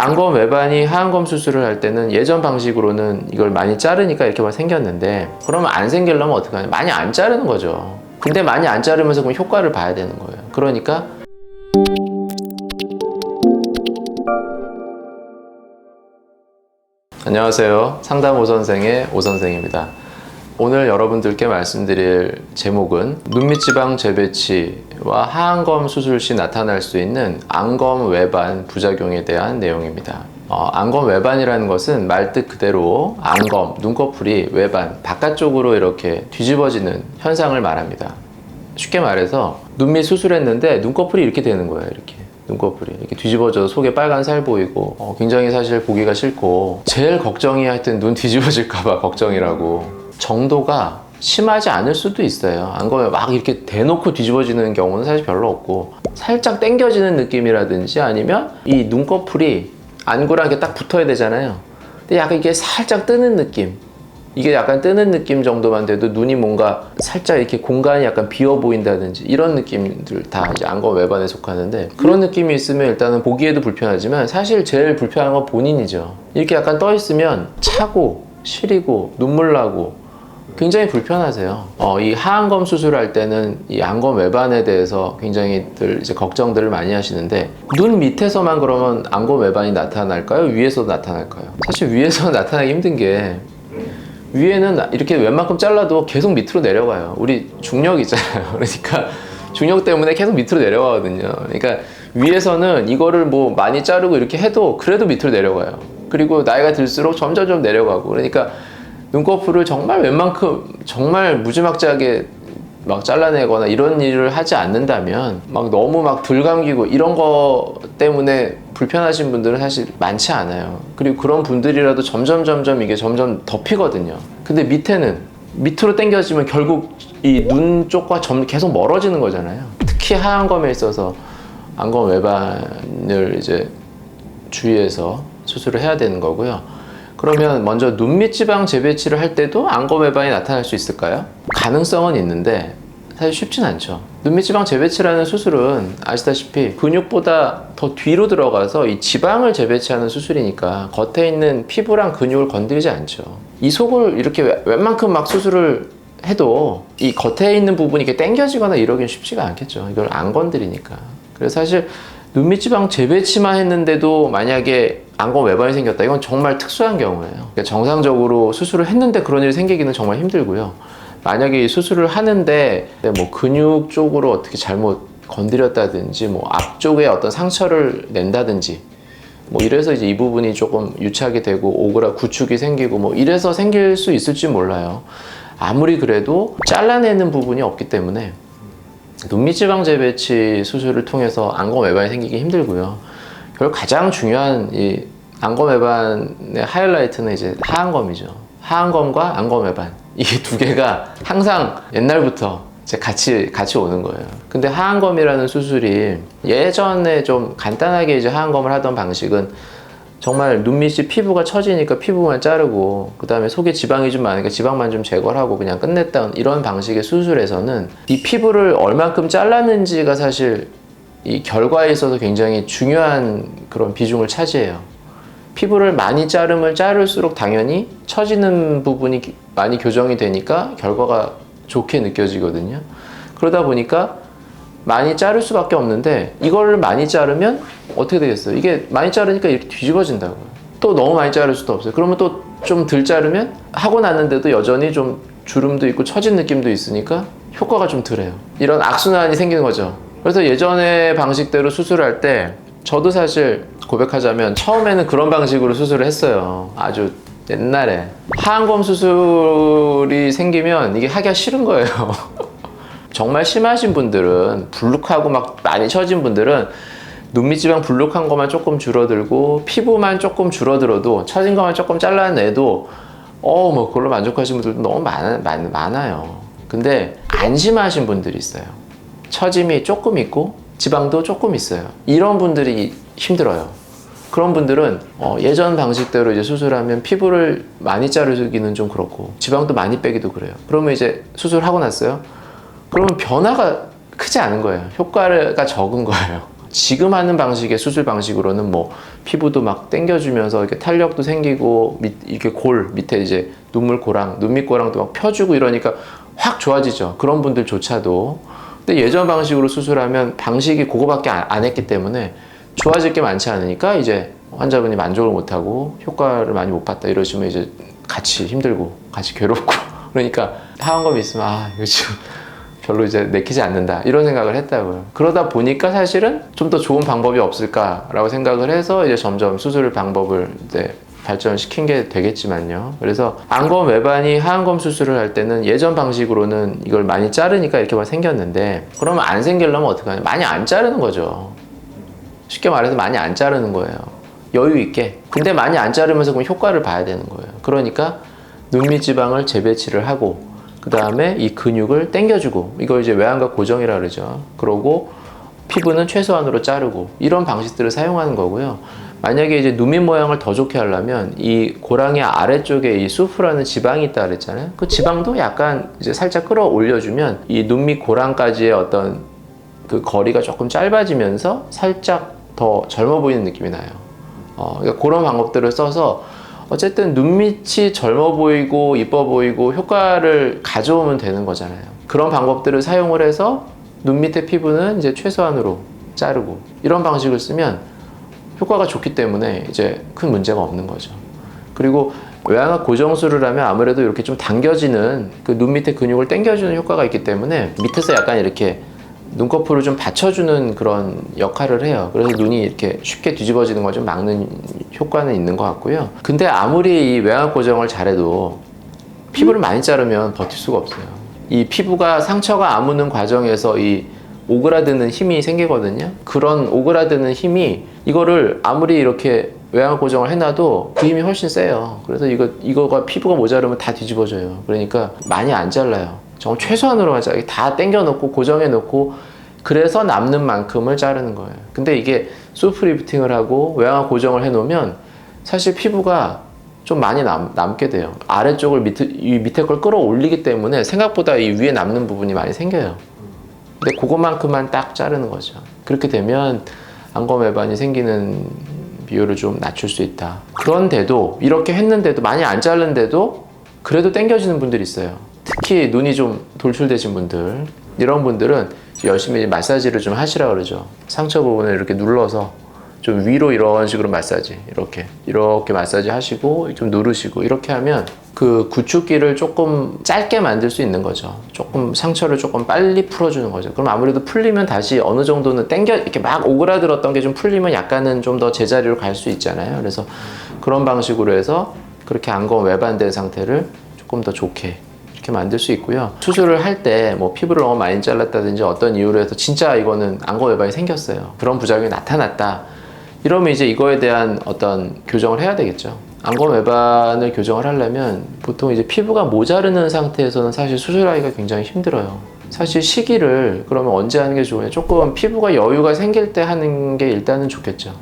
안검 외반이 하안검 수술을 할 때는 예전 방식으로는 이걸 많이 자르니까 이렇게만 생겼는데, 그러면 안 생기려면 어떻게 하냐? 많이 안 자르는 거죠. 근데 많이 안 자르면서 그럼 효과를 봐야 되는 거예요. 그러니까 안녕하세요. 상담 오선생의 오선생입니다. 오늘 여러분들께 말씀드릴 제목은 눈밑지방 재배치와 하안검 수술 시 나타날 수 있는 안검 외반 부작용에 대한 내용입니다. 안검 외반이라는 것은 말뜻 그대로 안검, 눈꺼풀이 외반, 바깥쪽으로 이렇게 뒤집어지는 현상을 말합니다. 쉽게 말해서 눈밑 수술했는데 눈꺼풀이 이렇게 되는 거예요. 이렇게 눈꺼풀이 이렇게 뒤집어져서 속에 빨간 살 보이고 굉장히 사실 보기가 싫고, 제일 걱정이 하여튼 눈 뒤집어질까봐 걱정이라고. 정도가 심하지 않을 수도 있어요. 안검에 막 이렇게 대놓고 뒤집어지는 경우는 사실 별로 없고, 살짝 당겨지는 느낌이라든지 아니면 이 눈꺼풀이 안구랑 이렇게 딱 붙어야 되잖아요. 근데 약간 이게 살짝 뜨는 느낌, 이게 약간 뜨는 느낌 정도만 돼도 눈이 뭔가 살짝 이렇게 공간이 약간 비어 보인다든지 이런 느낌들 다 이제 안검 외반에 속하는데, 그런 느낌이 있으면 일단은 보기에도 불편하지만 사실 제일 불편한 건 본인이죠. 이렇게 약간 떠 있으면 차고 시리고 눈물 나고 굉장히 불편하세요. 이 하안검 수술할 때는 이 안검 외반에 대해서 굉장히들 이제 걱정들을 많이 하시는데, 눈 밑에서만 그러면 안검 외반이 나타날까요? 위에서도 나타날까요? 사실 위에서 나타나기 힘든 게, 위에는 이렇게 웬만큼 잘라도 계속 밑으로 내려가요. 우리 중력 있잖아요. 그러니까 중력 때문에 계속 밑으로 내려가거든요. 그러니까 위에서는 이거를 뭐 많이 자르고 이렇게 해도 그래도 밑으로 내려가요. 그리고 나이가 들수록 점점 내려가고, 그러니까 눈꺼풀을 정말 웬만큼 정말 무지막지하게 막 잘라내거나 이런 일을 하지 않는다면, 막 너무 막 덜 감기고 이런 거 때문에 불편하신 분들은 사실 많지 않아요. 그리고 그런 분들이라도 점점 이게 점점 덮이거든요. 근데 밑에는 밑으로 당겨지면 결국 이 눈 쪽과 계속 멀어지는 거잖아요. 특히 하안검에 있어서 안검 외반을 이제 주의해서 수술을 해야 되는 거고요. 그러면 먼저 눈밑지방 재배치를 할 때도 안검 외반이 나타날 수 있을까요? 가능성은 있는데 사실 쉽진 않죠. 눈밑지방 재배치라는 수술은 아시다시피 근육보다 더 뒤로 들어가서 이 지방을 재배치하는 수술이니까 겉에 있는 피부랑 근육을 건드리지 않죠. 이 속을 이렇게 웬만큼 막 수술을 해도 이 겉에 있는 부분이 이렇게 당겨지거나 이러긴 쉽지가 않겠죠. 이걸 안 건드리니까. 그래서 사실 눈밑지방 재배치만 했는데도 만약에 안검 외반이 생겼다, 이건 정말 특수한 경우예요. 그러니까 정상적으로 수술을 했는데 그런 일이 생기기는 정말 힘들고요. 만약에 이 수술을 하는데 뭐 근육 쪽으로 어떻게 잘못 건드렸다든지, 뭐 앞쪽에 어떤 상처를 낸다든지, 뭐 이래서 이제 이 부분이 조금 유착이 되고 구축이 생기고 뭐 이래서 생길 수 있을지 몰라요. 아무리 그래도 잘라내는 부분이 없기 때문에 눈밑지방 재배치 수술을 통해서 안검 외반이 생기기 힘들고요. 결국 가장 중요한 이 안검 외반의 하이라이트는 이제 하안검이죠. 하안검과 안검 외반, 이게 두 개가 항상 옛날부터 이제 같이 오는 거예요. 근데 하안검이라는 수술이 예전에 좀 간단하게 이제 하안검을 하던 방식은 정말 눈밑이 피부가 처지니까 피부만 자르고, 그 다음에 속에 지방이 좀 많으니까 지방만 좀 제거를 하고 그냥 끝냈다, 이런 방식의 수술에서는 이 피부를 얼만큼 잘랐는지가 사실 이 결과에 있어서 굉장히 중요한 그런 비중을 차지해요. 피부를 많이 자르면 자를수록 당연히 처지는 부분이 많이 교정이 되니까 결과가 좋게 느껴지거든요. 그러다 보니까 많이 자를 수밖에 없는데, 이걸 많이 자르면 어떻게 되겠어요? 이게 많이 자르니까 이렇게 뒤집어진다고요. 또 너무 많이 자를 수도 없어요. 그러면 또 좀 덜 자르면 하고 났는데도 여전히 좀 주름도 있고 처진 느낌도 있으니까 효과가 좀 덜해요. 이런 악순환이 생기는 거죠. 그래서 예전의 방식대로 수술할 때, 저도 사실 고백하자면 처음에는 그런 방식으로 수술을 했어요. 아주 옛날에. 하안검 수술이 생기면 이게 하기가 싫은 거예요. 정말 심하신 분들은, 불룩하고 막 많이 처진 분들은 눈밑지방 불룩한 것만 조금 줄어들고 피부만 조금 줄어들어도, 처진 것만 조금 잘라내도 뭐 그걸로 만족하시는 분들도 너무 많아요. 근데 안 심하신 분들이 있어요. 처짐이 조금 있고 지방도 조금 있어요. 이런 분들이 힘들어요. 그런 분들은 예전 방식대로 이제 수술하면 피부를 많이 자르기는 좀 그렇고 지방도 많이 빼기도 그래요. 그러면 이제 수술하고 났어요. 그러면 변화가 크지 않은 거예요. 효과가 적은 거예요. 지금 하는 방식의 수술 방식으로는 뭐 피부도 막 당겨주면서 이렇게 탄력도 생기고 이렇게 골 밑에 이제 눈물고랑 눈밑고랑도 막 펴주고 이러니까 확 좋아지죠. 그런 분들조차도. 근데 예전 방식으로 수술하면 방식이 그거밖에 안 했기 때문에 좋아질 게 많지 않으니까 이제 환자분이 만족을 못하고 효과를 많이 못 봤다 이러시면 이제 같이 힘들고 같이 괴롭고 그러니까 하안검이 있으면 이거 지금 별로 이제 내키지 않는다 이런 생각을 했다고요. 그러다 보니까 사실은 좀 더 좋은 방법이 없을까라고 생각을 해서 이제 점점 수술 방법을 이제 발전시킨 게 되겠지만요. 그래서 안검 외반이 하안검 수술을 할 때는 예전 방식으로는 이걸 많이 자르니까 이렇게만 생겼는데 그러면 안 생기려면 어떻게 하냐? 많이 안 자르는 거죠. 쉽게 말해서 많이 안 자르는 거예요. 여유 있게. 근데 많이 안 자르면서 그럼 효과를 봐야 되는 거예요. 그러니까 눈밑 지방을 재배치를 하고 그 다음에 이 근육을 당겨주고 이걸 이제 외양각 고정이라 그러죠. 그러고 피부는 최소한으로 자르고 이런 방식들을 사용하는 거고요. 만약에 이제 눈밑 모양을 더 좋게 하려면 이 고랑이 아래쪽에 이 수프라는 지방이 있다 그랬잖아요. 그 지방도 약간 이제 살짝 끌어올려주면 이 눈밑 고랑까지의 어떤 그 거리가 조금 짧아지면서 살짝 더 젊어 보이는 느낌이 나요. 그러니까 그런 방법들을 써서 어쨌든 눈밑이 젊어 보이고 이뻐 보이고 효과를 가져오면 되는 거잖아요. 그런 방법들을 사용을 해서 눈 밑의 피부는 이제 최소한으로 자르고 이런 방식을 쓰면 효과가 좋기 때문에 이제 큰 문제가 없는 거죠. 그리고 외양각 고정술을 하면 아무래도 이렇게 좀 당겨지는 그 눈 밑의 근육을 당겨주는 효과가 있기 때문에 밑에서 약간 이렇게 눈꺼풀을 좀 받쳐주는 그런 역할을 해요. 그래서 눈이 이렇게 쉽게 뒤집어지는 걸 좀 막는 효과는 있는 것 같고요. 근데 아무리 이 외양각 고정을 잘해도 피부를 많이 자르면 버틸 수가 없어요. 이 피부가 상처가 아무는 과정에서 이 오그라드는 힘이 생기거든요. 그런 오그라드는 힘이 이거를 아무리 이렇게 외양각 고정을 해놔도 그 힘이 훨씬 세요. 그래서 이거가 피부가 모자르면 다 뒤집어져요. 그러니까 많이 안 잘라요. 정말 최소한으로만 자르고 다 당겨놓고 고정해놓고 그래서 남는 만큼을 자르는 거예요. 근데 이게 소프 리프팅을 하고 외양각 고정을 해놓으면 사실 피부가 좀 많이 남게 돼요. 아래쪽을 이 밑에 걸 끌어올리기 때문에 생각보다 이 위에 남는 부분이 많이 생겨요. 근데 그것만큼만 딱 자르는 거죠. 그렇게 되면 안검 외반이 생기는 비율을 좀 낮출 수 있다. 그런데도 이렇게 했는데도 많이 안 자른데도 그래도 당겨지는 분들이 있어요. 특히 눈이 좀 돌출되신 분들, 이런 분들은 열심히 마사지를 좀 하시라 그러죠. 상처 부분을 이렇게 눌러서 좀 위로 이런 식으로 마사지, 이렇게 마사지 하시고 좀 누르시고 이렇게 하면 그 구축기를 조금 짧게 만들 수 있는 거죠. 조금 상처를 조금 빨리 풀어주는 거죠. 그럼 아무래도 풀리면 다시 어느 정도는 이렇게 막 오그라들었던 게 좀 풀리면 약간은 좀 더 제자리로 갈 수 있잖아요. 그래서 그런 방식으로 해서 그렇게 안검 외반된 상태를 조금 더 좋게 이렇게 만들 수 있고요. 수술을 할 때 뭐 피부를 너무 많이 잘랐다든지 어떤 이유로 해서 진짜 이거는 안검 외반이 생겼어요. 그런 부작용이 나타났다. 이러면 이제 이거에 대한 어떤 교정을 해야 되겠죠. 안검 외반을 교정을 하려면 보통 이제 피부가 모자르는 상태에서는 사실 수술하기가 굉장히 힘들어요. 사실 시기를 그러면 언제 하는 게 좋으냐? 조금 피부가 여유가 생길 때 하는 게 일단은 좋겠죠.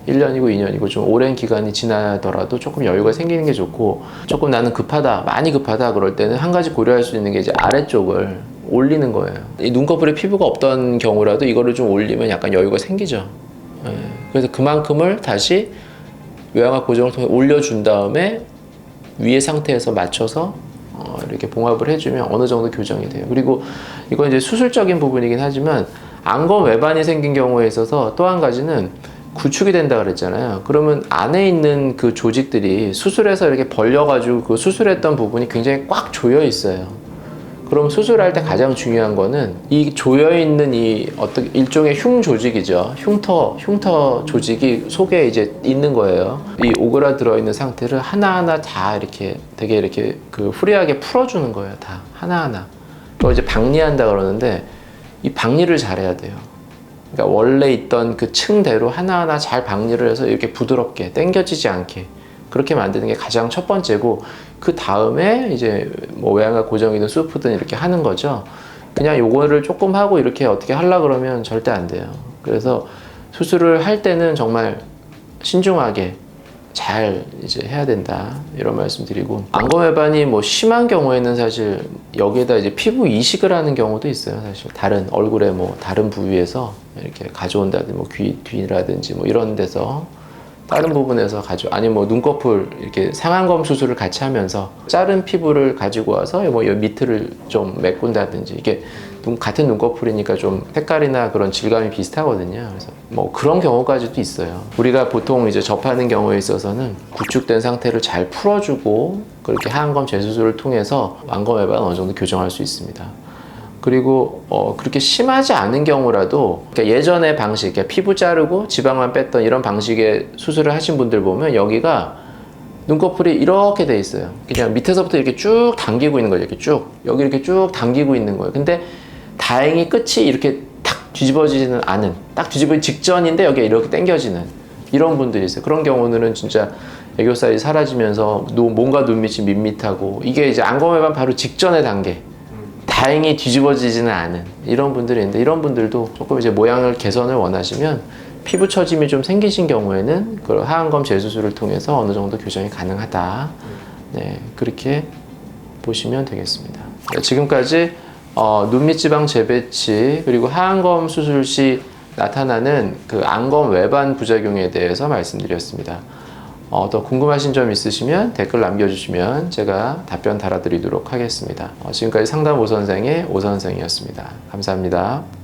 1년이고 2년이고 좀 오랜 기간이 지나더라도 조금 여유가 생기는 게 좋고, 조금 나는 급하다, 많이 급하다 그럴 때는 한 가지 고려할 수 있는 게 이제 아래쪽을 올리는 거예요. 이 눈꺼풀에 피부가 없던 경우라도 이거를 좀 올리면 약간 여유가 생기죠. 그래서 그만큼을 다시 외양각 고정을 통해 올려준 다음에 위의 상태에서 맞춰서 이렇게 봉합을 해주면 어느 정도 교정이 돼요. 그리고 이건 이제 수술적인 부분이긴 하지만 안검 외반이 생긴 경우에 있어서 또 한 가지는 구축이 된다 그랬잖아요. 그러면 안에 있는 그 조직들이 수술해서 이렇게 벌려가지고 그 수술했던 부분이 굉장히 꽉 조여 있어요. 그럼 수술할 때 가장 중요한 거는 이 조여있는 이 어떤 일종의 흉 조직이죠. 흉터 조직이 속에 이제 있는 거예요. 이 오그라들어 있는 상태를 하나하나 다 이렇게 되게 이렇게 그 후리하게 풀어주는 거예요. 다 하나하나. 그걸 이제 박리한다 그러는데 이 박리를 잘해야 돼요. 그러니까 원래 있던 그 층대로 하나하나 잘 박리를 해서 이렇게 부드럽게 당겨지지 않게 그렇게 만드는 게 가장 첫 번째고, 그 다음에 이제 뭐 외양각 고정이든 수프든 이렇게 하는 거죠. 그냥 요거를 조금 하고 이렇게 어떻게 하려 그러면 절대 안 돼요. 그래서 수술을 할 때는 정말 신중하게 잘 이제 해야 된다 이런 말씀드리고, 안검외반이 뭐 심한 경우에는 사실 여기에다 이제 피부 이식을 하는 경우도 있어요. 사실 다른 얼굴에 뭐 다른 부위에서 이렇게 가져온다든지 뭐 귀 뒤라든지 뭐 이런 데서 다른 부분에서 아니 뭐 눈꺼풀 이렇게 상안검 수술을 같이 하면서 자른 피부를 가지고 와서 뭐 이 밑을 좀 메꾼다든지, 이게 같은 눈꺼풀이니까 좀 색깔이나 그런 질감이 비슷하거든요. 그래서 뭐 그런 경우까지도 있어요. 우리가 보통 이제 접하는 경우에 있어서는 구축된 상태를 잘 풀어주고 그렇게 하안검 재수술을 통해서 안검외반 어느 정도 교정할 수 있습니다. 그리고 그렇게 심하지 않은 경우라도, 그러니까 예전의 방식, 그러니까 피부 자르고 지방만 뺐던 이런 방식의 수술을 하신 분들 보면 여기가 눈꺼풀이 이렇게 돼 있어요. 그냥 밑에서부터 이렇게 쭉 당기고 있는 거죠. 이렇게 쭉 여기 이렇게 쭉 당기고 있는 거예요. 근데 다행히 끝이 이렇게 탁 뒤집어지지는 않은, 딱 뒤집어지기 직전인데 여기가 이렇게 당겨지는 이런 분들이 있어요. 그런 경우는 진짜 애교살이 사라지면서 몸과 눈밑이 밋밋하고, 이게 이제 안검외반 바로 직전의 단계, 다행히 뒤집어지지는 않은 이런 분들이 있는데, 이런 분들도 조금 이제 모양을 개선을 원하시면 피부 처짐이 좀 생기신 경우에는 그 하안검 재수술을 통해서 어느 정도 교정이 가능하다. 네, 그렇게 보시면 되겠습니다. 지금까지 눈밑지방 재배치 그리고 하안검 수술 시 나타나는 그 안검 외반 부작용에 대해서 말씀드렸습니다. 더 궁금하신 점 있으시면 댓글 남겨주시면 제가 답변 달아드리도록 하겠습니다. 지금까지 상담 오선생의 오선생이었습니다. 감사합니다.